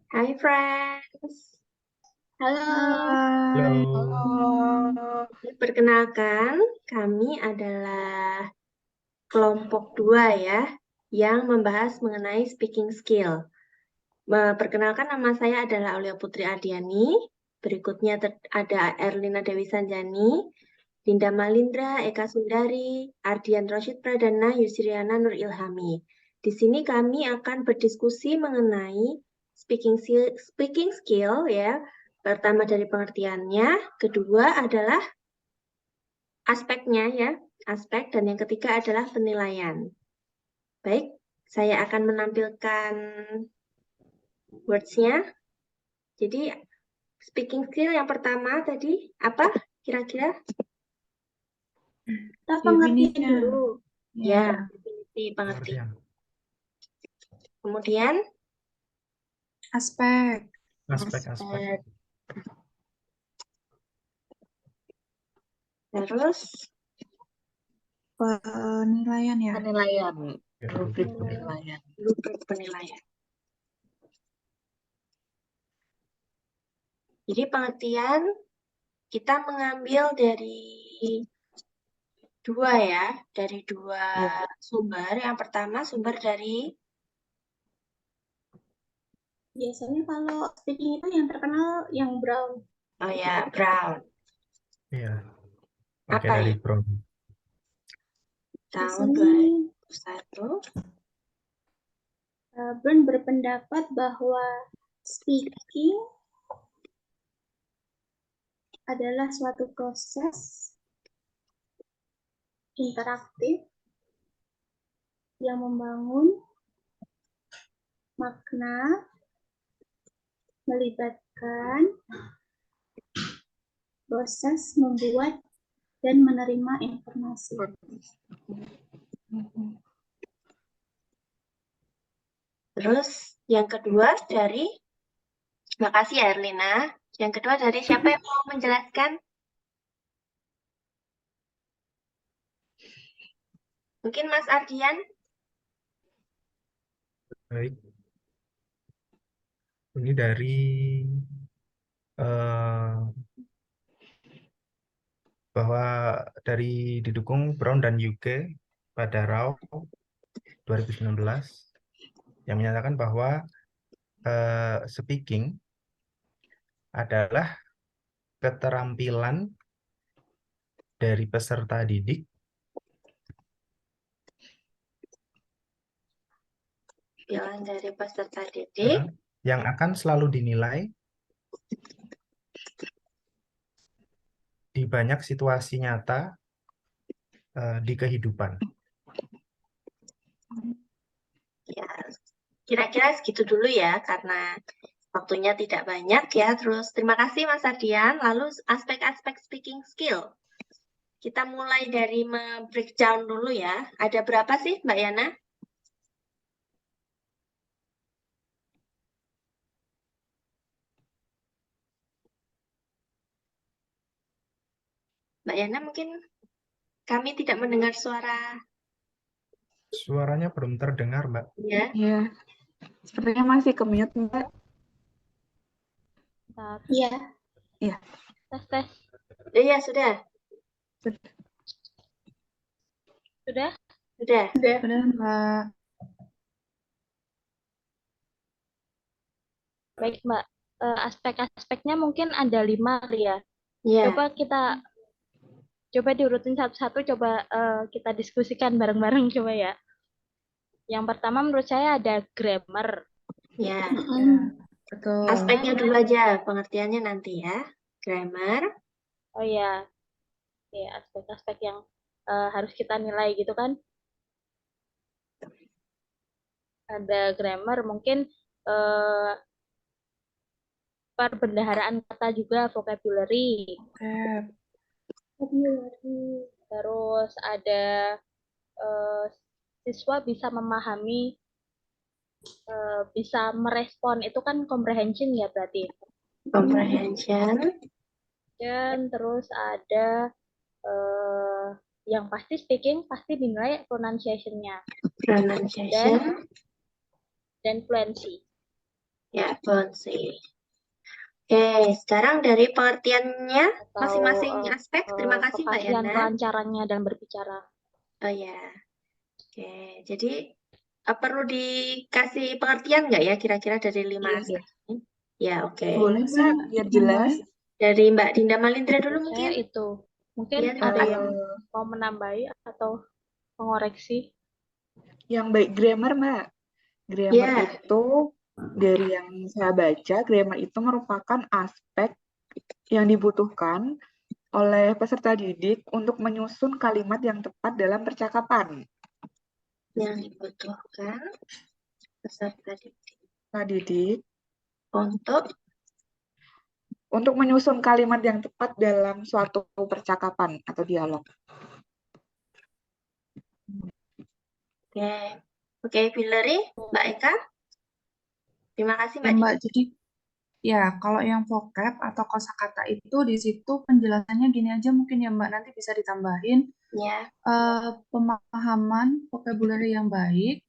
Hai friends, Halo. Halo, Halo. perkenalkan kami adalah kelompok 2 ya, yang membahas mengenai speaking skill. Perkenalkan nama saya adalah Aulia Putri Ardiani, berikutnya ada Erlina Dewi Sanjani, Linda Malindra, Eka Sundari, Ardian Rashid Pradana, Yusriana Nur Ilhami. Di sini kami akan berdiskusi mengenai speaking skill ya. Pertama dari pengertiannya, kedua adalah aspeknya ya, aspek, dan yang ketiga adalah penilaian. Baik, saya akan menampilkan words-nya. Jadi speaking skill yang pertama tadi apa kira-kira? Kita pengertian definisinya. dulu. Ya, definisi pengerti. Pengertian. Kemudian Aspek. Aspek-aspek. terus Penilaian ya. Penilaian, Ya, rubrik rubrik. penilaian. rubrik penilaian. Jadi pengertian kita mengambil dari dua ya, dari dua sumber. Yang pertama sumber dari Biasanya kalau speaking itu yang terkenal yang Brown. oh ya Brown. Iya. Oke, Apa dari ya? Brown. Tahun Biasanya 2001. Brown berpendapat bahwa speaking adalah suatu proses interaktif yang membangun makna, melibatkan proses membuat dan menerima informasi. Terus yang kedua dari makasih ya Erlina. Yang kedua dari siapa yang mau menjelaskan? Mungkin Mas Ardian? Baik. Ini dari bahwa didukung Brown dan UK pada RAW 2019 yang menyatakan bahwa speaking adalah keterampilan dari peserta didik Bilang dari peserta didik. yang akan selalu dinilai di banyak situasi nyata di kehidupan. Ya, kira-kira segitu dulu ya, karena waktunya tidak banyak ya. Terus terima kasih Mas Ardian. Lalu aspek-aspek speaking skill. Kita mulai dari breakdown dulu ya. Ada berapa sih Mbak Yana? Mbak Yana mungkin kami tidak mendengar suara. Suaranya belum terdengar, Mbak. Ya. Iya, sepertinya masih ke mute, Mbak. Iya. Iya. Tes. Iya, sudah. Sudah? Sudah. Sudah, Mbak. Baik, Mbak. Aspek-aspeknya mungkin ada 5 ya. Ya. Coba diurutin satu-satu, coba kita diskusikan bareng-bareng coba ya. Yang pertama menurut saya ada grammar. Ya. Betul. Aspeknya dulu aja, pengertiannya nanti ya. Grammar. Oh ya, oke, aspek-aspek yang harus kita nilai gitu kan. Ada grammar, mungkin perbendaharaan kata juga, vocabulary. Terus ada siswa bisa memahami, bisa merespon, itu kan comprehension ya berarti. Comprehension. Dan terus ada yang pasti speaking pasti dinilai pronunciation-nya Pronunciation. dan fluency. Ya, bouncy. Oke, sekarang dari pengertiannya Atau masing-masing aspek. Terima kasih Mbak kepastian Yana. kelancarannya dan berbicara. Oh ya, oke. Jadi perlu dikasih pengertian nggak ya kira-kira dari 5 Iya, aspek ini? Ya, oke. boleh Mbak, biar jelas. Dari Mbak Dinda Malindra dulu Menurut saya mungkin. itu. Mungkin Ya, ada yang Eh, mau menambahi atau mengoreksi. yang baik grammar Mbak. Grammar Ya, itu dari yang saya baca, grammar itu merupakan aspek yang dibutuhkan oleh peserta didik untuk menyusun kalimat yang tepat dalam percakapan. yang dibutuhkan peserta didik Peserta didik untuk menyusun kalimat yang tepat dalam suatu percakapan atau dialog. oke. Oke, Hillary, Mbak Eka. Terima kasih Ya Mbak Mbak, Dinda. jadi ya kalau yang vocab atau kosakata itu di situ penjelasannya gini aja mungkin ya Mbak, nanti bisa ditambahin Ya, pemahaman vocabulary yang baik,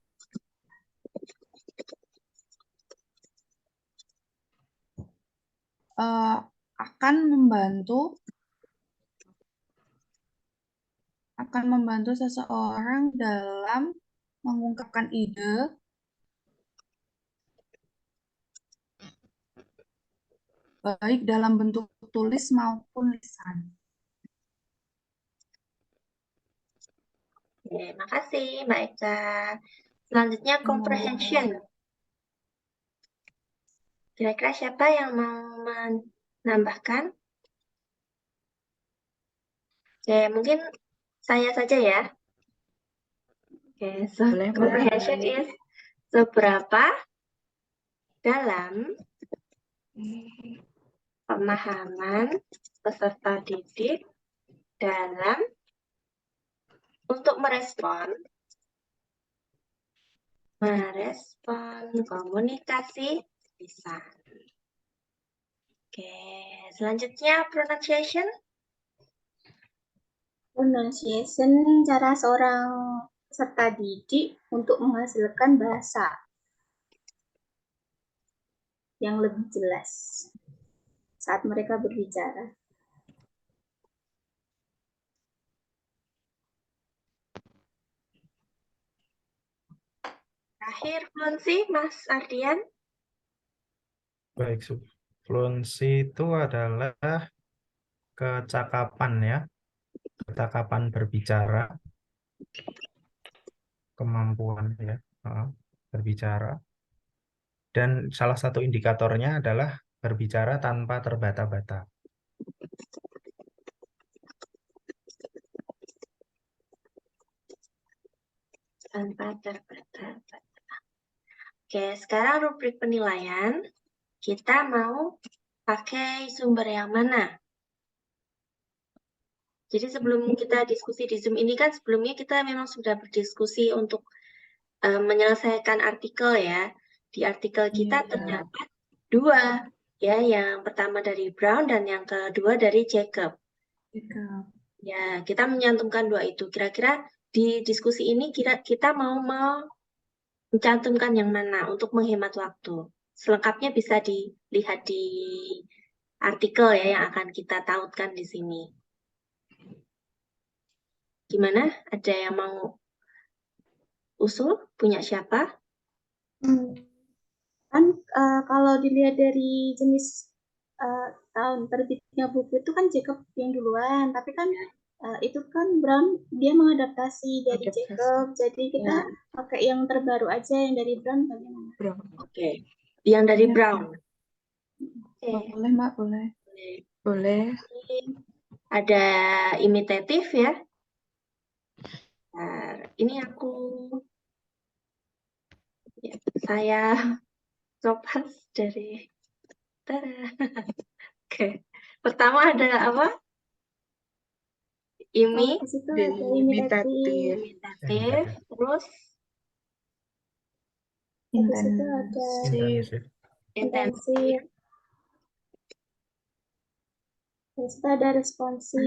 akan membantu seseorang dalam mengungkapkan ide baik dalam bentuk tulis maupun lisan. oke, makasih Mbak Eka. Selanjutnya comprehension. Kira-kira siapa yang mau menambahkan? Oke, mungkin saya saja ya. Oke, so Boleh, Mbak. comprehension is seberapa dalam pemahaman peserta didik dalam untuk merespon komunikasi lisan. Oke, selanjutnya pronunciation. Pronunciation cara seorang peserta didik untuk menghasilkan bahasa yang lebih jelas saat mereka berbicara. Terakhir, fluency, Mas Ardian. Baik, fluency itu adalah kecakapan ya, kecakapan berbicara, kemampuan ya, berbicara. Dan salah satu indikatornya adalah berbicara tanpa terbata-bata. Tanpa terbata-bata. Oke, sekarang rubrik penilaian. Kita mau pakai sumber yang mana? Jadi sebelum kita diskusi di Zoom ini kan sebelumnya kita memang sudah berdiskusi untuk menyelesaikan artikel ya. Di artikel kita terdapat 2, ya, yang pertama dari Brown dan yang kedua dari Jacob. Ya, kita menyantumkan 2 itu. Kira-kira di diskusi ini kita mau mencantumkan yang mana untuk menghemat waktu. Selengkapnya bisa dilihat di artikel ya yang akan kita tautkan di sini. Gimana? Ada yang mau usul? Punya siapa? Kan kalau dilihat dari jenis tahun terbitnya buku itu kan Jacob yang duluan, tapi kan itu kan Brown dia mengadaptasi dari Jacob, jadi kita pakai yang terbaru aja yang dari Brown bagaimana? Oke, yang dari Brown. Boleh Mbak, boleh. Boleh. Ada imitatif ya. Nah, ini saya coba dari Oke. Pertama ada apa? Di situ ada imitatif. Terus Di situ ada intensif. Di situ ada responsif.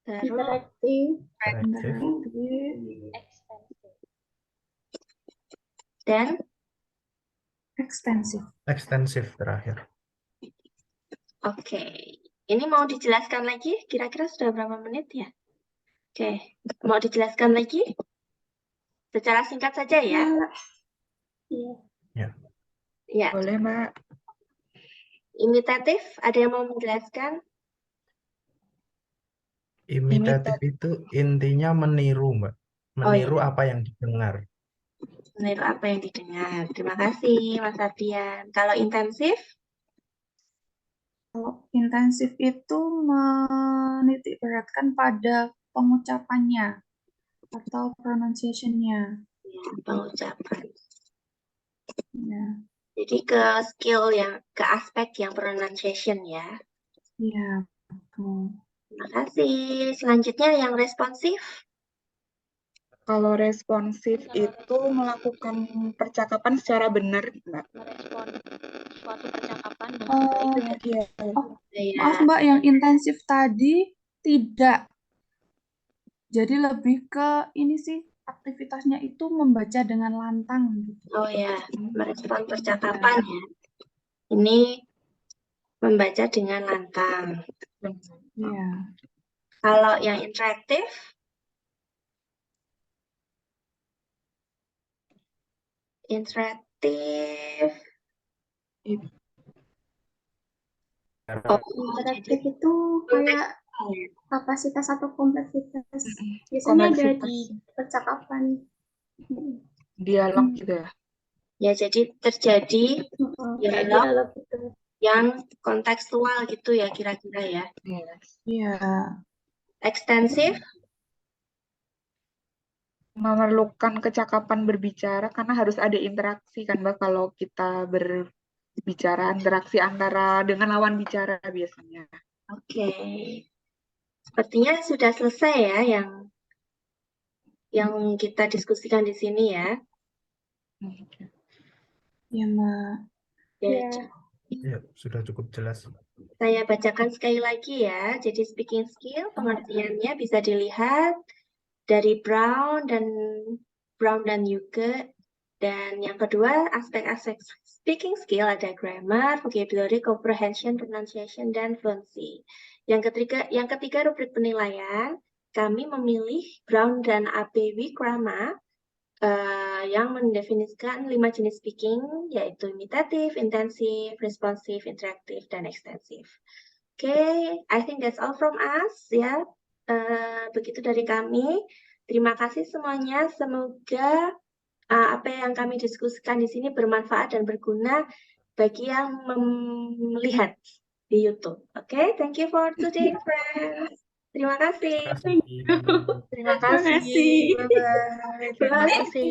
Terus interaktif. Ekstensif. dan Ekstensif. Ekstensif terakhir. oke. Ini mau dijelaskan lagi? Kira-kira sudah berapa menit ya? Oke, mau dijelaskan lagi? Secara singkat saja ya. Iya. Ya. Ya, Boleh, Mbak. imitatif, ada yang mau menjelaskan? Imitatif itu intinya meniru, Mbak. Oh iya, Meniru apa yang didengar. meniru apa yang didengar. Terima kasih, Mas Ardian. Kalau intensif? Kalau intensif itu menitik beratkan pada pengucapannya atau pronunciation-nya. Ya, pengucapan. Ya, Jadi ke skill yang, ke aspek yang pronunciation ya. ya, betul. Terima kasih. Selanjutnya yang responsif. Kalau responsif itu melakukan percakapan secara benar, Mbak. Merespon suatu percakapan dengan baik. Iya. Ya, Maaf Mbak, yang intensif tadi tidak. Jadi lebih ke ini sih, aktivitasnya itu membaca dengan lantang gitu. oh ya, merespon percakapan ya. Ini membaca dengan lantang. Iya. Kalau yang interaktif, oh, Interaktif itu kayak kapasitas atau kompleksitas. Biasanya ada Kompleksitas. di percakapan. Dialog gitu ya. ya jadi terjadi Kayak dialog dialog gitu. yang kontekstual gitu ya kira-kira ya. Iya. Ekstensif, Memerlukan kecakapan berbicara karena harus ada interaksi kan Mbak kalau kita berbicara, interaksi antara dengan lawan bicara biasanya. oke. Sepertinya sudah selesai ya yang kita diskusikan di sini ya. Iya Mbak. Ya, Ya. Ya, sudah cukup jelas. saya bacakan sekali lagi ya. Jadi speaking skill pengertiannya bisa dilihat dari Brown dan Yuge. Dan yang kedua, aspek-aspek speaking skill ada grammar, vocabulary, comprehension, pronunciation, dan fluency. Yang ketiga rubrik penilaian, kami memilih Brown dan AB Wikrama yang mendefinisikan 5 jenis speaking, yaitu imitative, intensive, responsive, interactive, dan extensive. Okay, I think that's all from us ya. Begitu dari kami. Terima kasih semuanya. Semoga apa yang kami diskusikan di sini bermanfaat dan berguna bagi yang melihat di YouTube. Okay, thank you for today, friends. Terima kasih. Terima kasih. Bye-bye. Terima kasih.